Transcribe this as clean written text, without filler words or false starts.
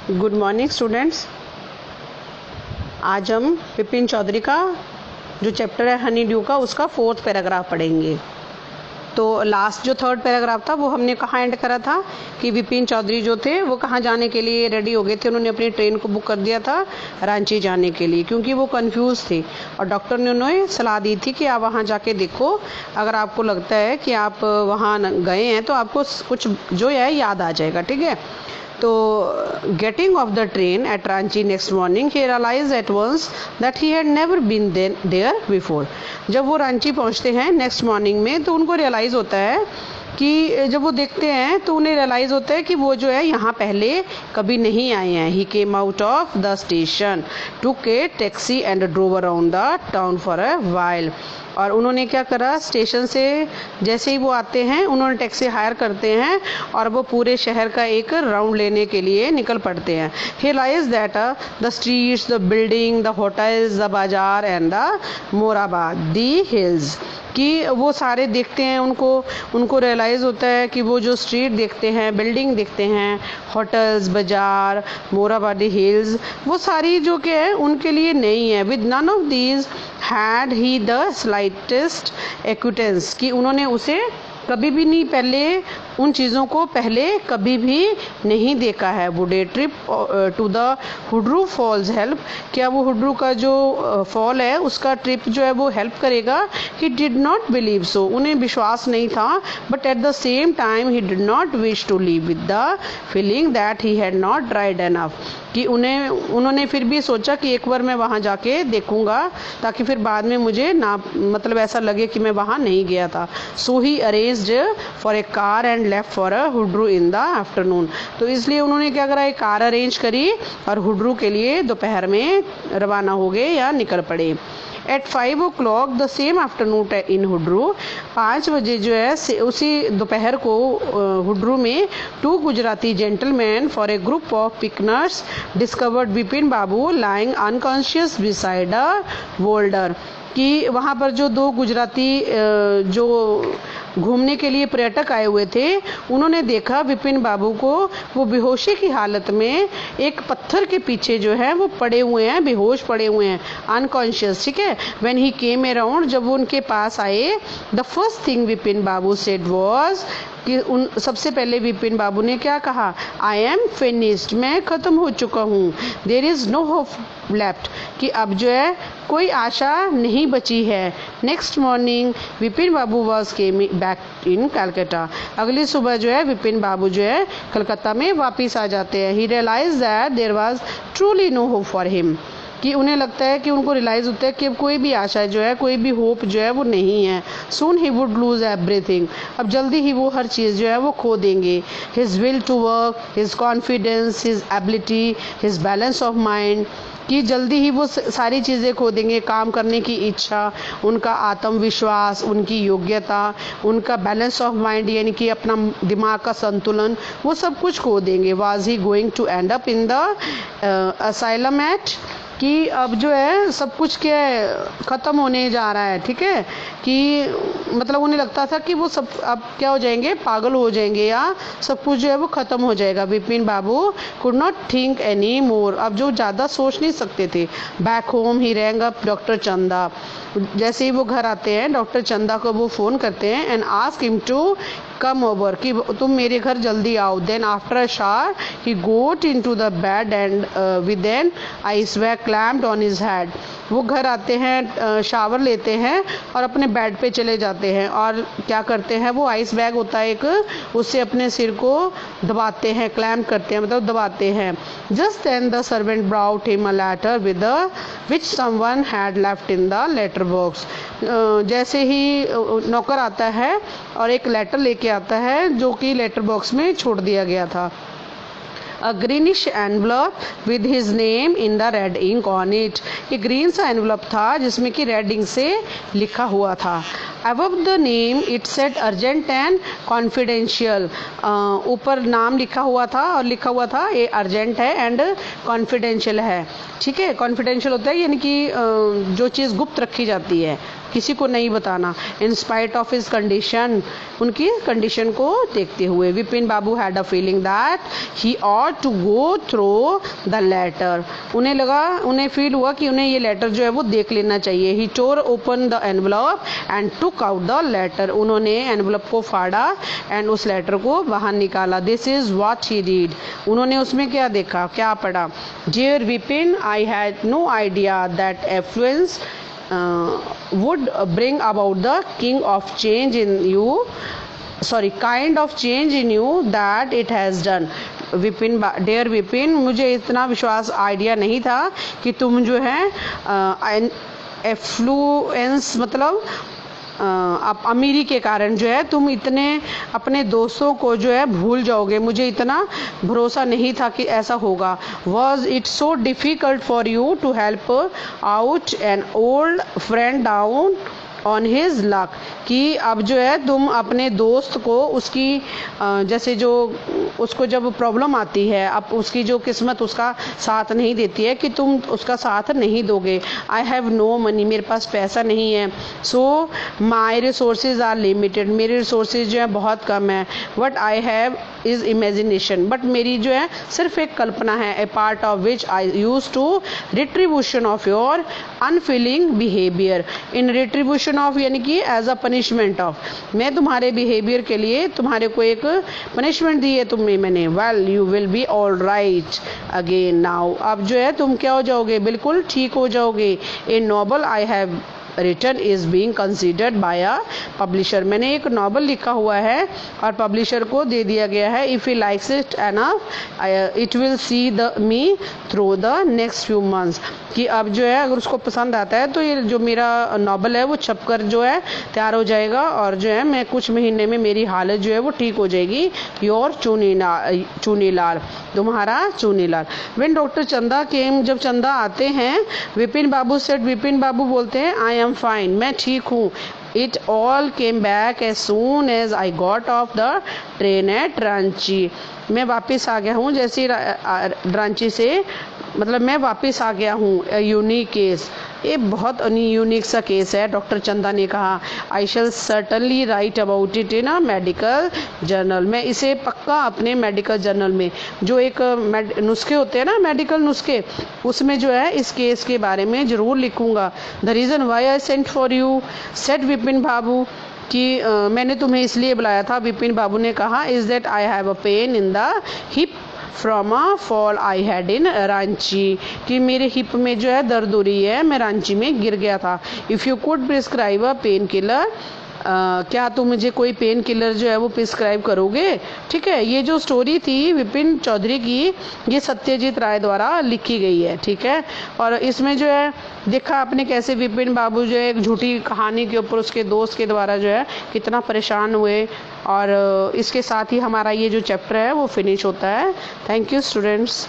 Good morning students. आज हम विपिन चौधरी का जो चैप्टर है हनी ड्यू का उसका 4th पैराग्राफ पढ़ेंगे। तो लास्ट जो 3rd पैराग्राफ था वो हमने कहाँ एंड करा था कि विपिन चौधरी जो थे वो कहाँ जाने के लिए रेडी हो गए थे। उन्होंने अपनी ट्रेन को बुक कर दिया था रांची जाने के लिए, क्योंकि वो कंफ्यूज थे और डॉक्टर ने उन्हें सलाह दी थी कि आप वहाँ जाके देखो, अगर आपको लगता है कि आप वहाँ गए हैं तो आपको कुछ जो है याद आ जाएगा, ठीक है। तो getting off the train at Ranchi next morning, he realized at once that he had never been there before. जब वो रांची पहुंचते हैं नेक्स्ट मॉर्निंग में तो उनको रियलाइज़ होता है कि जब वो देखते हैं तो उन्हें रियलाइज़ होता है कि वो जो है यहाँ पहले कभी नहीं आए हैं। He came out of the station, took a taxi and drove around the town for a while. और उन्होंने क्या करा, स्टेशन से जैसे ही वो आते हैं उन्होंने टैक्सी हायर करते हैं और वो पूरे शहर का एक राउंड लेने के लिए निकल पड़ते हैं। He realize that the streets, the building, the hotels, the bazaar and the Morabadi, the hills, कि वो सारे देखते हैं। उनको रियलाइज़ होता है कि वो जो स्ट्रीट देखते हैं, बिल्डिंग देखते हैं, होटल्स, बाज़ार, मोराबादी हिल्स, वो सारी जो कि है उनके लिए नहीं है। With none of these had he the slightest acquaintance, कि उन्होंने उसे कभी भी नहीं, पहले उन चीज़ों को पहले कभी भी नहीं देखा है। Would a trip to the Hundru falls help, क्या वो हुड्रू का जो फॉल है उसका ट्रिप जो है वो हेल्प करेगा। He did not believe so, उन्हें विश्वास नहीं था। But at the same time he did not wish to leave with the feeling that he had not tried enough, कि उन्होंने फिर भी सोचा कि एक बार मैं वहाँ जाके देखूँगा ताकि फिर बाद में मुझे ना मतलब ऐसा लगे कि मैं वहाँ नहीं गया था। So he arranged for a car and left for a Hundru in the afternoon, तो इसलिए उन्होंने क्या करा, एक कार अरेंज करी और हुड्रू के लिए दोपहर में रवाना हो गए या निकल पड़े। At 5 o'clock the same afternoon in Hundru, 5 बजे जो है उसी दोपहर को हुड्रू में 2 Gujarati gentleman for a group of picnickers discovered Vipin Babu lying unconscious beside a boulder, कि वहाँ पर जो 2 गुजराती जो घूमने के लिए पर्यटक आए हुए थे उन्होंने देखा विपिन बाबू को वो बेहोशी की हालत में एक पत्थर के पीछे जो है वो पड़े हुए हैं, बेहोश पड़े हुए हैं, अनकॉन्शियस, ठीक है। व्हेन ही केम अराउंड, जब वो उनके पास आए, the first thing Vipin Babu said was, कि सबसे पहले विपिन बाबू ने क्या कहा, आई एम फिनिश्ड, मैं ख़त्म हो चुका हूँ। There is no hope left, कि अब जो है कोई आशा नहीं बची है। Next morning Vipin Babu was came back in Calcutta, अगली सुबह जो है विपिन बाबू जो है कलकत्ता में वापस आ जाते हैं। He realize that there was truly no hope for him, कि उन्हें लगता है कि उनको रियलाइज़ होता है कि अब कोई भी आशा जो है, कोई भी होप जो है वो नहीं है। सून ही वुड लूज एवरीथिंग, अब जल्दी ही वो हर चीज़ जो है वो खो देंगे। His will to work, his confidence, his ability, his balance of mind, कि जल्दी ही वो सारी चीज़ें खो देंगे। काम करने की इच्छा, उनका आत्मविश्वास, उनकी योग्यता, उनका बैलेंस ऑफ माइंड यानी कि अपना दिमाग का संतुलन, वो सब कुछ खो देंगे। Was he going to end up in the asylum at, कि अब जो है सब कुछ क्या ख़त्म होने जा रहा है, ठीक है। कि मतलब उन्हें लगता था कि वो सब अब क्या हो जाएंगे, पागल हो जाएंगे या सब कुछ जो है वो ख़त्म हो जाएगा। Vipin Babu could not think any more, अब जो ज़्यादा सोच नहीं सकते थे। Back home he rang up doctor Chanda, जैसे ही वो घर आते हैं डॉक्टर चंदा को वो फ़ोन करते हैं and ask him to come over, कि तुम मेरे घर जल्दी आओ। Then after a shower he got into the bed and with an ice bag clamped on his head, वो घर आते हैं, शावर लेते हैं और अपने बेड पे चले जाते हैं और क्या करते हैं, वो आइस बैग होता है एक, उससे अपने सिर को दबाते हैं, क्लैम्प करते हैं मतलब दबाते हैं। Just then the servant brought him a letter with which someone had left in the letter box, जैसे ही नौकर आता है और एक लेटर लेके आता है जो कि लेटर बॉक्स में छोड़ दिया गया था। A greenish envelope with his name in the red ink on it, एक ग्रीन सा एनवलप था जिसमें कि रेड इंक से लिखा हुआ था। above the name it said urgent and confidential. ऊपर नाम लिखा हुआ था और लिखा हुआ था ये अर्जेंट है एंड कॉन्फिडेंशियल है, ठीक है। कॉन्फिडेंशियल होता है यानी कि जो चीज़ गुप्त रखी जाती है, किसी को नहीं बताना। In spite of his condition, उनकी कंडीशन को देखते हुए Vipin Babu had a feeling that he ought to go through the letter. उन्हें फील हुआ कि उन्हें ये लेटर जो है वो देख लेना चाहिए। He tore open the envelope and took out the letter. उन्होंने एनवलप को फाड़ा एंड उस लेटर को बाहर निकाला। This is what he read. उन्होंने उसमें क्या देखा, क्या पढ़ा। Dear Vipin, I had no idea that affluence would bring about the kind of change in you that it has done. Vipin, dear Vipin, मुझे इतना विश्वास आइडिया नहीं था कि तुम जो है एफ्लुएंस मतलब आप अमीरी के कारण जो है तुम इतने अपने दोस्तों को जो है भूल जाओगे। मुझे इतना भरोसा नहीं था कि ऐसा होगा। Was it so difficult for you to help out an old friend down on his luck, कि अब जो है तुम अपने दोस्त को उसकी जैसे जो उसको जब प्रॉब्लम आती है, अब उसकी जो किस्मत उसका साथ नहीं देती है कि तुम उसका साथ नहीं दोगे। आई हैव नो मनी, मेरे पास पैसा नहीं है। So my resources are limited, मेरे रिसोर्सेज जो है बहुत कम है। What I have is imagination, but मेरी जो है सिर्फ एक कल्पना है। A part of which I use to retribution of your unfeeling behaviour. In retribution of यानी कि एज अ पनिशमेंट ऑफ, मैं तुम्हारे बिहेवियर के लिए तुम्हारे को एक पनिशमेंट दी है तुम्हें मैंने। Well you will be all right again now, अब जो है तुम क्या हो जाओगे, बिल्कुल ठीक हो जाओगे। ए novel I have return is being considered bye a publisher, मैंने एक नॉवल लिखा हुआ है और पब्लिशर को दे दिया गया है। If he likes it enough it will see the me through the next few months, कि अब जो है अगर उसको पसंद आता है तो ये जो मेरा नॉवल है वो छपकर जो है तैयार हो जाएगा और जो है मैं कुछ महीने में मेरी हालत जो है वो ठीक हो जाएगी। योर चुनीलाल, तुम्हारा चुनीलाल। व्हेन डॉक्टर चंदा केम, जब चंदा आते हैं, विपिन बाबू सेड, विपिन बाबू बोलते हैं आई एम फाइन, मैं ठीक हूँ। It all came back as soon as I got off the train at Ranchi, मैं वापस आ गया हूँ जैसे रांची से, मतलब मैं वापस आ गया हूँ। यूनिक केस, ये बहुत यूनिक सा केस है, डॉक्टर चंदा ने कहा। I shall certainly write about it in a medical journal, मैं इसे पक्का अपने मेडिकल जर्नल में, जो एक नुस्खे होते हैं ना मेडिकल नुस्खे, उसमें जो है इस केस के बारे में ज़रूर लिखूंगा। The reason why I sent for you said Vipin Babu, कि मैंने तुम्हें इसलिए बुलाया था, विपिन बाबू ने कहा, is that I have a pain in the hip from a fall I had in Ranchi, कि मेरे हिप में जो है दर्द हो रही है, मैं रांची में गिर गया था। If you could prescribe a pain killer, क्या तुम मुझे कोई पेन किलर जो है वो प्रिस्क्राइब करोगे। ठीक है, ये जो स्टोरी थी विपिन चौधरी की, ये सत्यजीत राय द्वारा लिखी गई है। ठीक है, और इसमें जो है देखा आपने कैसे विपिन बाबू जो है एक झूठी कहानी के ऊपर उसके दोस्त के द्वारा जो है कितना परेशान हुए। और इसके साथ ही हमारा ये जो चैप्टर है वो फिनिश होता है। Thank you students.